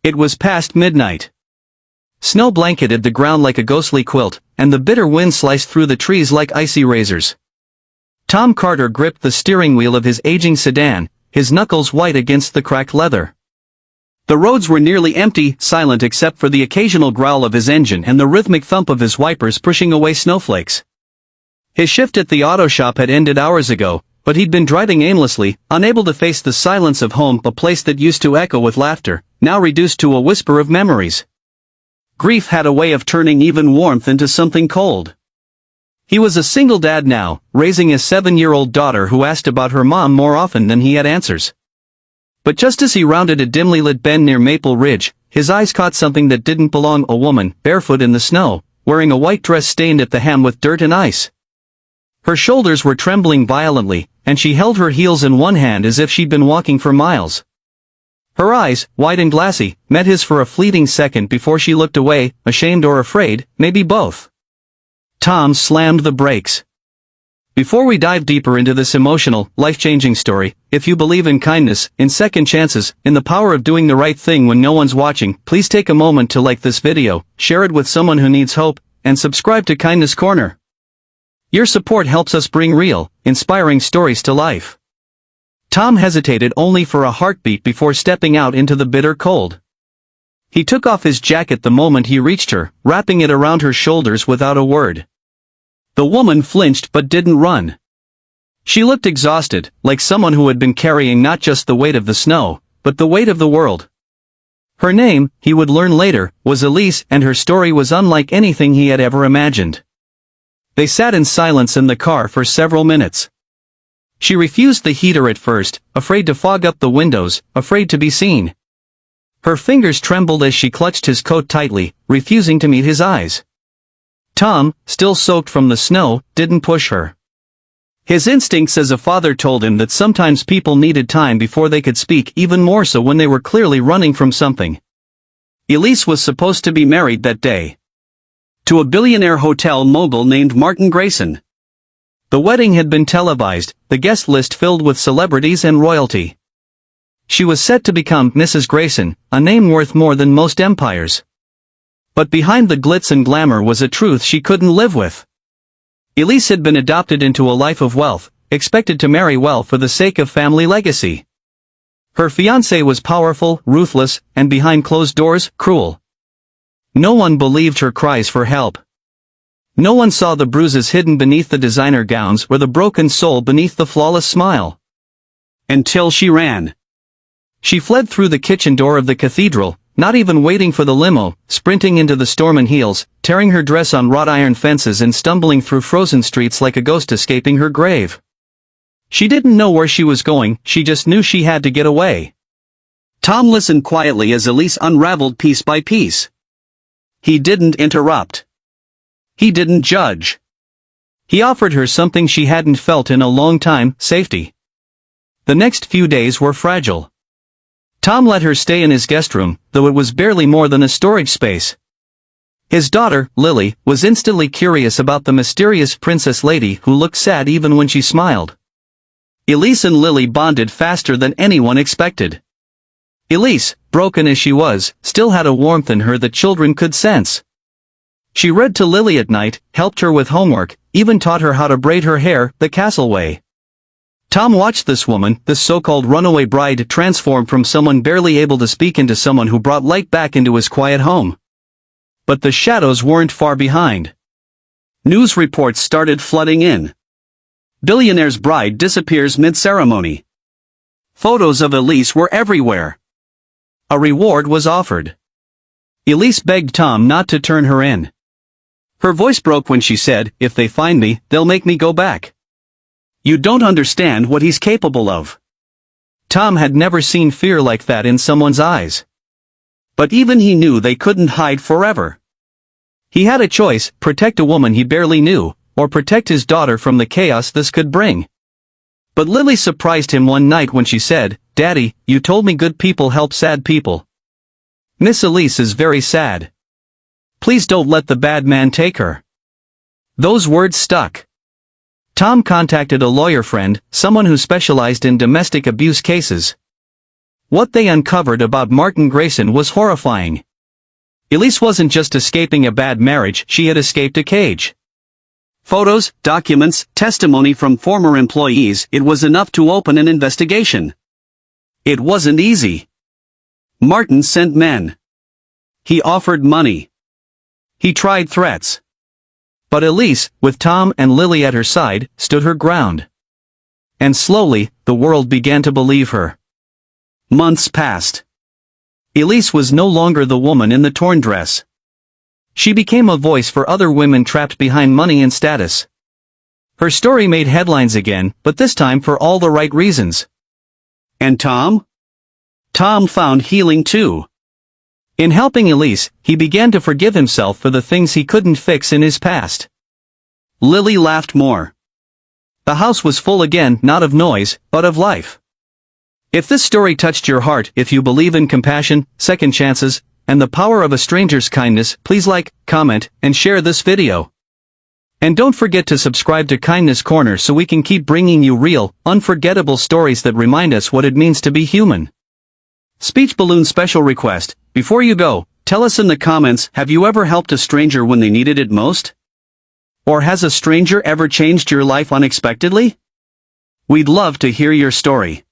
It was past midnight. Snow blanketed the ground like a ghostly quilt, and the bitter wind sliced through the trees like icy razors. Tom Carter gripped the steering wheel of his aging sedan, his knuckles white against the cracked leather. The roads were nearly empty, silent except for the occasional growl of his engine and the rhythmic thump of his wipers pushing away snowflakes. His shift at the auto shop had ended hours ago, but he'd been driving aimlessly, unable to face the silence of home, a place that used to echo with laughter, now reduced to a whisper of memories. Grief had a way of turning even warmth into something cold. He was a single dad now, raising a 7-year-old daughter who asked about her mom more often than he had answers. But just as he rounded a dimly lit bend near Maple Ridge, his eyes caught something that didn't belong: a woman, barefoot in the snow, wearing a white dress stained at the hem with dirt and ice. Her shoulders were trembling violently, and she held her heels in one hand as if she'd been walking for miles. Her eyes, wide and glassy, met his for a fleeting second before she looked away, ashamed or afraid, maybe both. Tom slammed the brakes. Before we dive deeper into this emotional, life-changing story, if you believe in kindness, in second chances, in the power of doing the right thing when no one's watching, please take a moment to like this video, share it with someone who needs hope, and subscribe to Kindness Corner. Your support helps us bring real, inspiring stories to life. Tom hesitated only for a heartbeat before stepping out into the bitter cold. He took off his jacket the moment he reached her, wrapping it around her shoulders without a word. The woman flinched but didn't run. She looked exhausted, like someone who had been carrying not just the weight of the snow, but the weight of the world. Her name, he would learn later, was Elise, and her story was unlike anything he had ever imagined. They sat in silence in the car for several minutes. She refused the heater at first, afraid to fog up the windows, afraid to be seen. Her fingers trembled as she clutched his coat tightly, refusing to meet his eyes. Tom, still soaked from the snow, didn't push her. His instincts as a father told him that sometimes people needed time before they could speak, even more so when they were clearly running from something. Elise was supposed to be married that day. To a billionaire hotel mogul named Martin Grayson. The wedding had been televised, the guest list filled with celebrities and royalty. She was set to become Mrs. Grayson, a name worth more than most empires. But behind the glitz and glamour was a truth she couldn't live with. Elise had been adopted into a life of wealth, expected to marry well for the sake of family legacy. Her fiancé was powerful, ruthless, and behind closed doors, cruel. No one believed her cries for help. No one saw the bruises hidden beneath the designer gowns or the broken soul beneath the flawless smile. Until she ran. She fled through the kitchen door of the cathedral, not even waiting for the limo, sprinting into the storm in heels, tearing her dress on wrought iron fences and stumbling through frozen streets like a ghost escaping her grave. She didn't know where she was going, she just knew she had to get away. Tom listened quietly as Elise unraveled piece by piece. He didn't interrupt. He didn't judge. He offered her something she hadn't felt in a long time: safety. The next few days were fragile. Tom let her stay in his guest room, though it was barely more than a storage space. His daughter, Lily, was instantly curious about the mysterious princess lady who looked sad even when she smiled. Elise and Lily bonded faster than anyone expected. Elise, broken as she was, still had a warmth in her that children could sense. She read to Lily at night, helped her with homework, even taught her how to braid her hair the castle way. Tom watched this woman, this so-called runaway bride, transform from someone barely able to speak into someone who brought light back into his quiet home. But the shadows weren't far behind. News reports started flooding in. Billionaire's bride disappears mid-ceremony. Photos of Elise were everywhere. A reward was offered. Elise begged Tom not to turn her in. Her voice broke when she said, "If they find me, they'll make me go back. You don't understand what he's capable of." Tom had never seen fear like that in someone's eyes. But even he knew they couldn't hide forever. He had a choice: protect a woman he barely knew, or protect his daughter from the chaos this could bring. But Lily surprised him one night when she said, "Daddy, you told me good people help sad people. Miss Elise is very sad. Please don't let the bad man take her." Those words stuck. Tom contacted a lawyer friend, someone who specialized in domestic abuse cases. What they uncovered about Martin Grayson was horrifying. Elise wasn't just escaping a bad marriage, she had escaped a cage. Photos, documents, testimony from former employees, it was enough to open an investigation. It wasn't easy. Martin sent men. He offered money. He tried threats. But Elise, with Tom and Lily at her side, stood her ground. And slowly, the world began to believe her. Months passed. Elise was no longer the woman in the torn dress. She became a voice for other women trapped behind money and status. Her story made headlines again, but this time for all the right reasons. And Tom? Tom found healing too. In helping Elise, he began to forgive himself for the things he couldn't fix in his past. Lily laughed more. The house was full again, not of noise, but of life. If this story touched your heart, if you believe in compassion, second chances, and the power of a stranger's kindness, please like, comment, and share this video. And don't forget to subscribe to Kindness Corner so we can keep bringing you real, unforgettable stories that remind us what it means to be human. Speech balloon special request, before you go, tell us in the comments, have you ever helped a stranger when they needed it most? Or has a stranger ever changed your life unexpectedly? We'd love to hear your story.